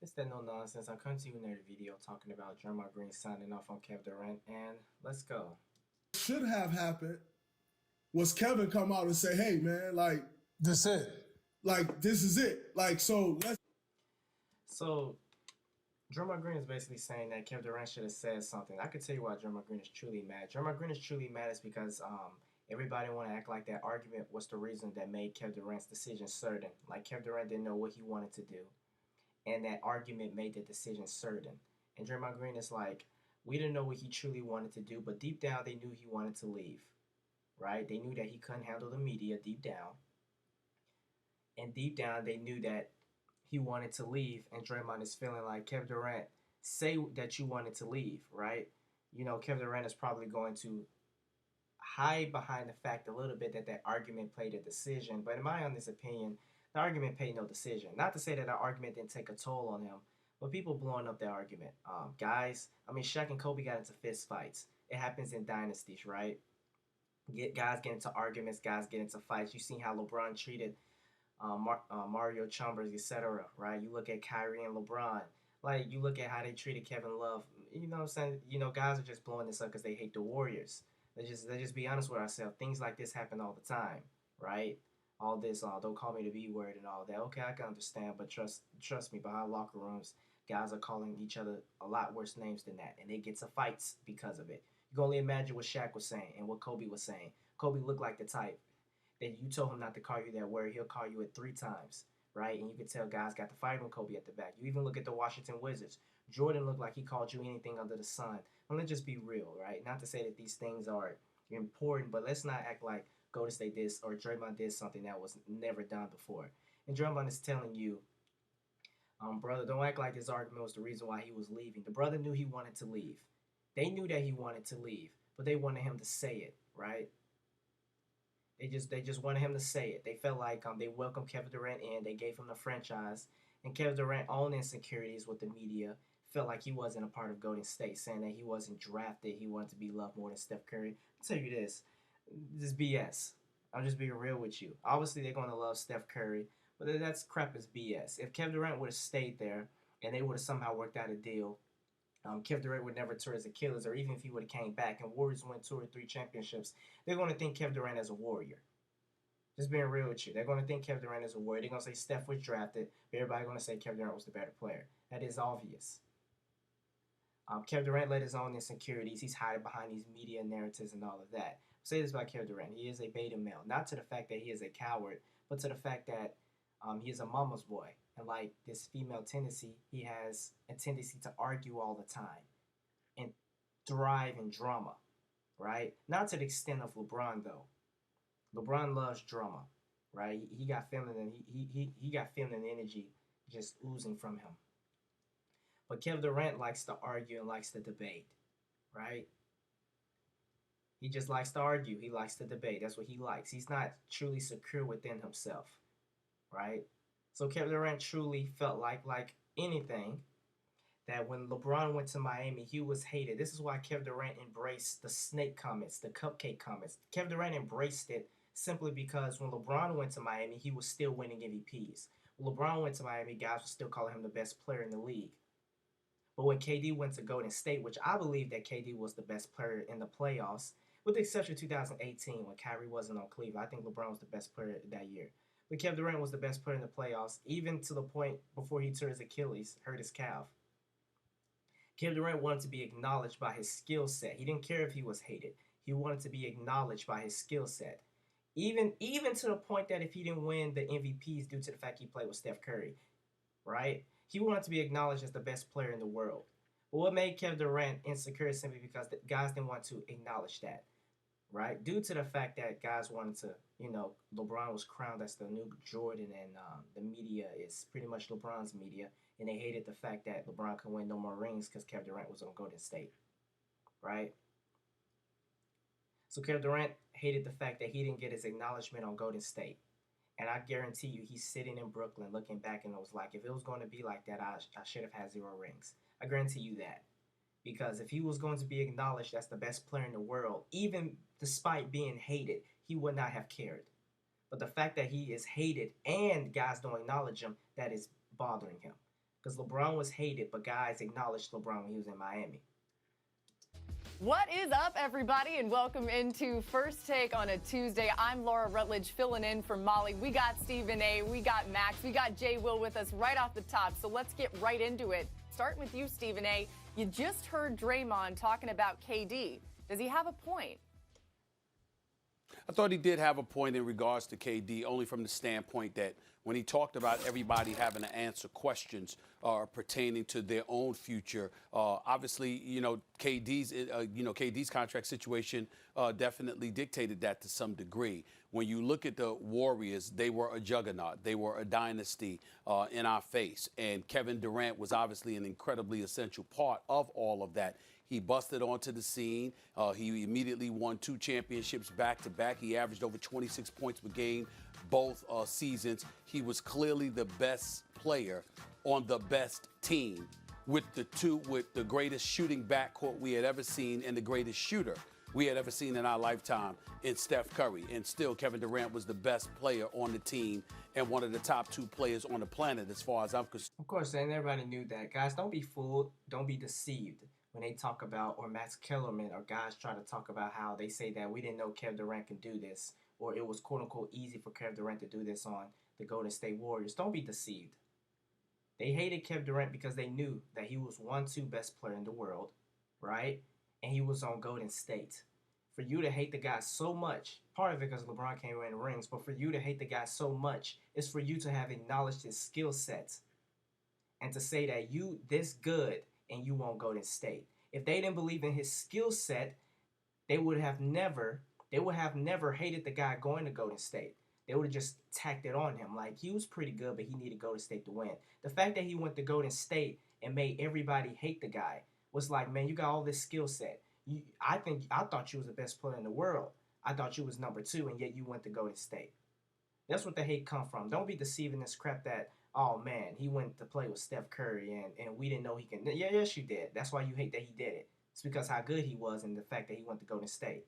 It's that no nonsense. I'm coming to you in another video talking about Draymond Green signing off on Kevin Durant, and let's go. Should have happened was Kevin come out and say, "Hey, man, That's it. this is it. So let's." So Draymond Green is basically saying that Kevin Durant should have said something. I can tell you why Draymond Green is truly mad. Draymond Green is truly mad is because everybody want to act like that argument was the reason that made Kevin Durant's decision certain. Like Kevin Durant didn't know what he wanted to do, and that argument made the decision certain. And Draymond Green is like, we didn't know what he truly wanted to do, but deep down they knew he wanted to leave. Right? They knew that he couldn't handle the media deep down. And deep down, they knew that he wanted to leave. And Draymond is feeling like Kevin Durant, say that you wanted to leave, right? Kevin Durant is probably going to hide behind the fact a little bit that that argument played a decision. But in my honest opinion, the argument played no decision. Not to say that the argument didn't take a toll on him, but people blowing up the argument. Guys, I mean, Shaq and Kobe got into fist fights. It happens in dynasties, right? Guys get into arguments, guys get into fights. You see how LeBron treated Mario Chambers, etc. Right? You look at Kyrie and LeBron. Like you look at how they treated Kevin Love. You know what I'm saying? Guys are just blowing this up because they hate the Warriors. Let's just be honest with ourselves. Things like this happen all the time, right? All this, don't call me the B word and all that. Okay, I can understand, but trust me, behind locker rooms, guys are calling each other a lot worse names than that, and they get to fights because of it. You can only imagine what Shaq was saying and what Kobe was saying. Kobe looked like the type that you told him not to call you that word, he'll call you it 3 times, right? And you can tell guys got to fight with Kobe at the back. You even look at the Washington Wizards. Jordan looked like he called you anything under the sun. And let's just be real, right? Not to say that these things are important, but let's not act like Golden State did or Draymond did something that was never done before. And Draymond is telling you, brother, don't act like this argument was the reason why he was leaving. The brother knew he wanted to leave. They knew that he wanted to leave, but they wanted him to say it, right? They just wanted him to say it. They felt like they welcomed Kevin Durant in. They gave him the franchise, and Kevin Durant owned insecurities with the media. Felt like he wasn't a part of Golden State, saying that he wasn't drafted. He wanted to be loved more than Steph Curry. I'll tell you this BS. I'm just being real with you. Obviously, they're going to love Steph Curry, but that's crap as BS. If Kevin Durant would have stayed there and they would have somehow worked out a deal, Kevin Durant would never tear his Achilles, or even if he would have came back and Warriors win 2 or 3 championships, they're going to think Kevin Durant as a Warrior. Just being real with you. They're going to think Kevin Durant is a Warrior. They're going to say Steph was drafted, but everybody's going to say Kevin Durant was the better player. That is obvious. Kevin Durant let his own insecurities. He's hiding behind these media narratives and all of that. I'll say this about Kevin Durant. He is a beta male. Not to the fact that he is a coward, but to the fact that he is a mama's boy. And like this female tendency, he has a tendency to argue all the time and thrive in drama, right? Not to the extent of LeBron though. LeBron loves drama, right? He got feminine. He got feminine energy just oozing from him. But Kevin Durant likes to argue and likes to debate, right? He just likes to argue. He likes to debate. That's what he likes. He's not truly secure within himself, right? So Kevin Durant truly felt like anything that when LeBron went to Miami, he was hated. This is why Kevin Durant embraced the snake comments, the cupcake comments. Kevin Durant embraced it simply because when LeBron went to Miami, he was still winning MVPs. When LeBron went to Miami, guys were still calling him the best player in the league. But when KD went to Golden State, which I believe that KD was the best player in the playoffs, with the exception of 2018 when Kyrie wasn't on Cleveland, I think LeBron was the best player that year. But Kevin Durant was the best player in the playoffs, even to the point before he tore his Achilles, hurt his calf. Kevin Durant wanted to be acknowledged by his skill set. He didn't care if he was hated. He wanted to be acknowledged by his skill set. Even to the point that if he didn't win the MVPs due to the fact he played with Steph Curry, right? He wanted to be acknowledged as the best player in the world. But what made Kevin Durant insecure is simply because the guys didn't want to acknowledge that, right? Due to the fact that guys wanted to, LeBron was crowned as the new Jordan, and the media is pretty much LeBron's media, and they hated the fact that LeBron could win no more rings because Kevin Durant was on Golden State, right? So Kevin Durant hated the fact that he didn't get his acknowledgement on Golden State. And I guarantee you, he's sitting in Brooklyn looking back and was like, if it was going to be like that, I should have had 0 rings. I guarantee you that. Because if he was going to be acknowledged as the best player in the world, even despite being hated, he would not have cared. But the fact that he is hated and guys don't acknowledge him, that is bothering him. because LeBron was hated, but guys acknowledged LeBron when he was in Miami. What is up, everybody, and welcome into First Take on a Tuesday. I'm Laura Rutledge, filling in for Molly. We got Stephen A., we got Max, we got Jay Will with us right off the top, so let's get right into it. Starting with you, Stephen A., you just heard Draymond talking about KD. Does he have a point? I thought he did have a point in regards to KD, only from the standpoint that when he talked about everybody having to answer questions pertaining to their own future, obviously, KD's contract situation definitely dictated that to some degree. When you look at the Warriors, they were a juggernaut. They were a dynasty in our face. And Kevin Durant was obviously an incredibly essential part of all of that. He busted onto the scene. He immediately won 2 championships back-to-back. He averaged over 26 points per game both seasons. He was clearly the best player on the best team with the greatest shooting backcourt we had ever seen and the greatest shooter we had ever seen in our lifetime in Steph Curry. And still, Kevin Durant was the best player on the team and one of the top 2 players on the planet as far as I'm concerned. Of course, and everybody knew that. Guys, don't be fooled. Don't be deceived when they talk about, or Max Kellerman, or guys try to talk about how they say that we didn't know Kevin Durant could do this, or it was quote-unquote easy for Kevin Durant to do this on the Golden State Warriors. Don't be deceived. They hated Kevin Durant because they knew that he was 1-2 best player in the world, right? And he was on Golden State. For you to hate the guy so much, part of it because LeBron can't win rings, but for you to hate the guy so much is for you to have acknowledged his skill sets and to say that you this good and you won't Golden State. If they didn't believe in his skill set, they would have never hated the guy going to Golden State. They would have just tacked it on him. Like, he was pretty good, but he needed Golden State to win. The fact that he went to Golden State and made everybody hate the guy was like, man, you got all this skill set. I thought you was the best player in the world. I thought you was number 2, and yet you went to Golden State. That's what the hate come from. Don't be deceiving this crap that, oh, man, he went to play with Steph Curry, and we didn't know he can. Yeah, yes, you did. That's why you hate that he did it. It's because how good he was and the fact that he went to Golden State.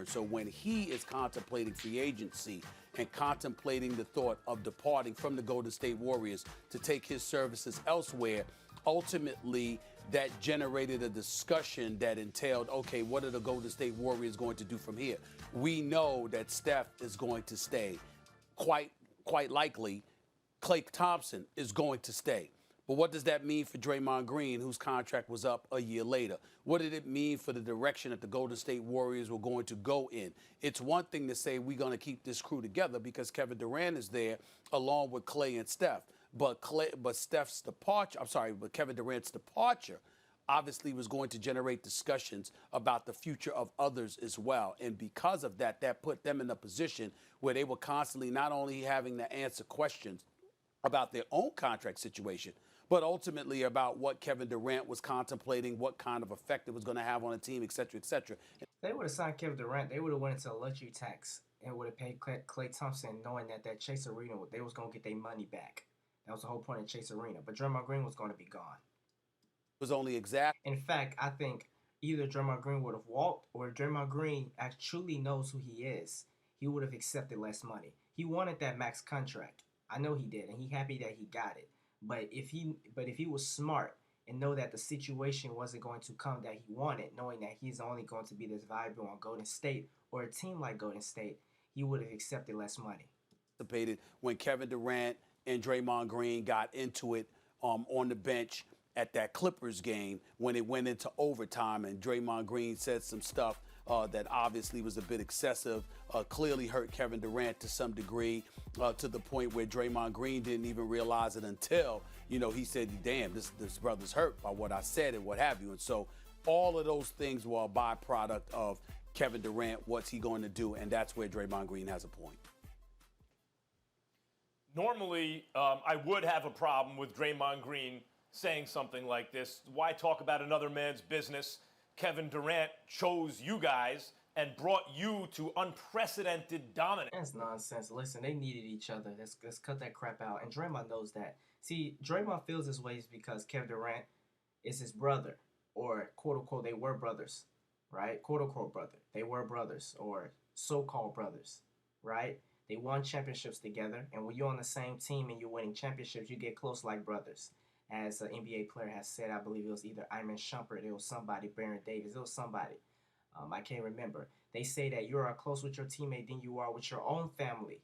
So when he is contemplating free agency and contemplating the thought of departing from the Golden State Warriors to take his services elsewhere, ultimately that generated a discussion that entailed, okay, what are the Golden State Warriors going to do from here? We know that Steph is going to stay. Quite likely, Klay Thompson is going to stay. But what does that mean for Draymond Green, whose contract was up a year later? What did it mean for the direction that the Golden State Warriors were going to go in? It's one thing to say we're going to keep this crew together because Kevin Durant is there along with Klay and Steph. But Kevin Durant's departure obviously was going to generate discussions about the future of others as well. And because of that, that put them in a position where they were constantly not only having to answer questions about their own contract situation, but ultimately about what Kevin Durant was contemplating, what kind of effect it was going to have on the team, et cetera, et cetera. If they would have signed Kevin Durant, they would have went into a luxury tax and would have paid Klay Thompson knowing that Chase Arena, they was going to get their money back. That was the whole point of Chase Arena. But Draymond Green was going to be gone. It was only exact. In fact, I think either Draymond Green would have walked, or if Draymond Green truly knows who he is, he would have accepted less money. He wanted that max contract. I know he did, and he happy that he got it. But if he was smart and know that the situation wasn't going to come that he wanted, knowing that he's only going to be this valuable on Golden State or a team like Golden State, he would have accepted less money. When Kevin Durant and Draymond Green got into it on the bench at that Clippers game when it went into overtime, and Draymond Green said some stuff that obviously was a bit excessive, clearly hurt Kevin Durant to some degree, to the point where Draymond Green didn't even realize it until, he said, damn, this brother's hurt by what I said and what have you. And so all of those things were a byproduct of Kevin Durant, what's he going to do? And that's where Draymond Green has a point. Normally, I would have a problem with Draymond Green saying something like this. Why talk about another man's business? Kevin Durant chose you guys and brought you to unprecedented dominance. That's nonsense. Listen, they needed each other. Let's cut that crap out. And Draymond knows that. See, Draymond feels his ways because Kevin Durant is his brother, or quote unquote, they were brothers, right? Quote unquote brother. They were brothers, or so-called brothers, right? They won championships together, and when you're on the same team and you're winning championships, you get close like brothers. as an NBA player has said. I believe it was either Iman Shumpert, it was somebody, Baron Davis, it was somebody. I can't remember. They say that you are close with your teammate than you are with your own family.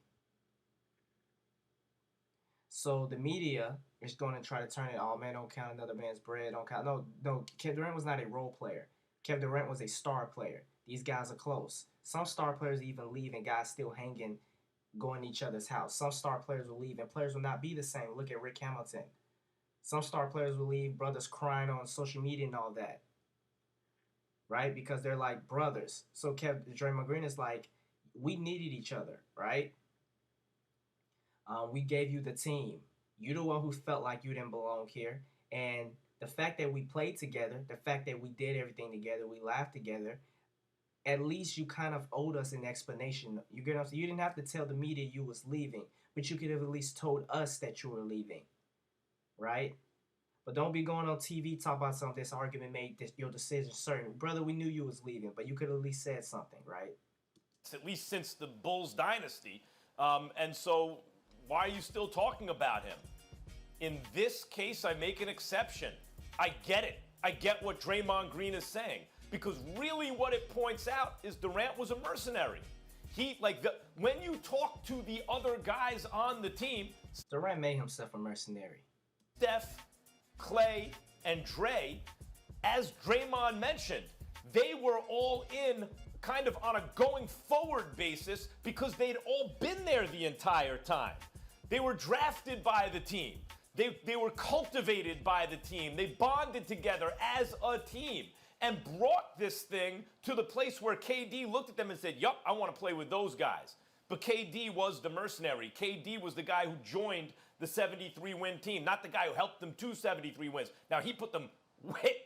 So the media is going to try to turn it, oh man, don't count another man's bread, don't count. No, Kevin Durant was not a role player. Kevin Durant was a star player. These guys are close. Some star players even leave and guys still hanging, going to each other's house. Some star players will leave and players will not be the same. Look at Rick Hamilton. Some star players will leave, brothers crying on social media and all that. Right? Because they're like brothers. So Draymond Green is like, we needed each other, right? We gave you the team. You're the one who felt like you didn't belong here. And the fact that we played together, the fact that we did everything together, we laughed together, at least you kind of owed us an explanation. You get what I'm saying? You didn't have to tell the media you was leaving, but you could have at least told us that you were leaving, right? But don't be going on TV talk about something. This argument made your decision certain. Brother, we knew you was leaving, but you could have at least said something, right? At least since the Bulls dynasty. And so why are you still talking about him? In this case, I make an exception. I get it. I get what Draymond Green is saying. Because really what it points out is Durant was a mercenary. When you talk to the other guys on the team, Durant made himself a mercenary. Steph, Clay, and Dre, as Draymond mentioned, they were all in kind of on a going forward basis because they'd all been there the entire time. They were drafted by the team. They were cultivated by the team. They bonded together as a team and brought this thing to the place where KD looked at them and said, yup, I want to play with those guys. But KD was the mercenary. KD was the guy who joined the 73-win team, not the guy who helped them to 73 wins. Now, he put them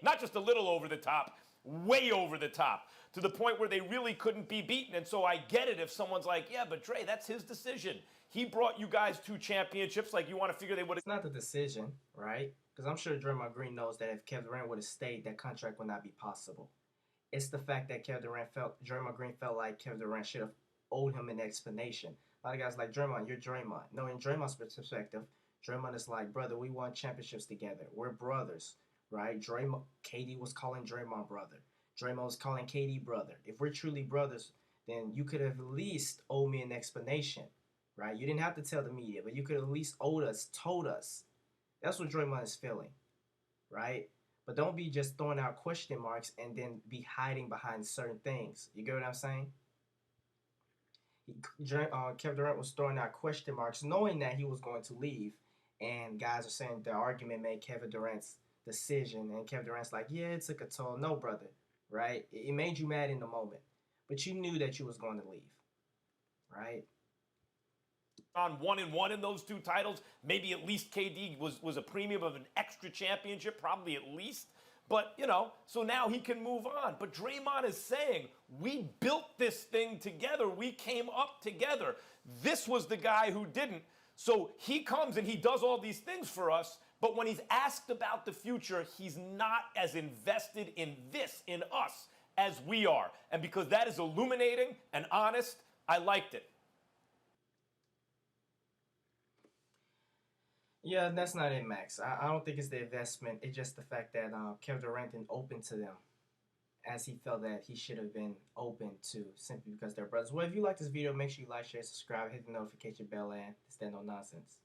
not just a little over the top, way over the top, to the point where they really couldn't be beaten. And so I get it if someone's like, yeah, but Dre, that's his decision. He brought you guys 2 championships. Like, you want to figure they would have. It's not the decision, right? Because I'm sure Draymond Green knows that if Kevin Durant would have stayed, that contract would not be possible. It's the fact that Draymond Green felt like Kevin Durant should have owed him an explanation. A lot of guys like, Draymond, you're Draymond. No, in Draymond's perspective, Draymond is like, brother, we won championships together. We're brothers, right? KD was calling Draymond brother. Draymond was calling KD brother. If we're truly brothers, then you could have at least owed me an explanation, right? You didn't have to tell the media, but you could have at least told us. That's what Draymond is feeling, right? But don't be just throwing out question marks and then be hiding behind certain things. You get what I'm saying? Kevin Durant was throwing out question marks, knowing that he was going to leave. And guys are saying the argument made Kevin Durant's decision. And Kevin Durant's like, yeah, it took a toll. No, brother, right? It made you mad in the moment. But you knew that you was going to leave, right? On 1-1 in those 2 titles, maybe at least KD was a premium of an extra championship, probably at least. But, so now he can move on. But Draymond is saying, we built this thing together. We came up together. This was the guy who didn't. So he comes and he does all these things for us. But when he's asked about the future, he's not as invested in us, as we are. And because that is illuminating and honest, I liked it. Yeah, that's not it, Max. I don't think it's the investment. It's just the fact that Kevin Durant didn't open to them as he felt that he should have been open to, simply because they're brothers. Well, if you like this video, make sure you like, share, subscribe, hit the notification bell, and stand no nonsense.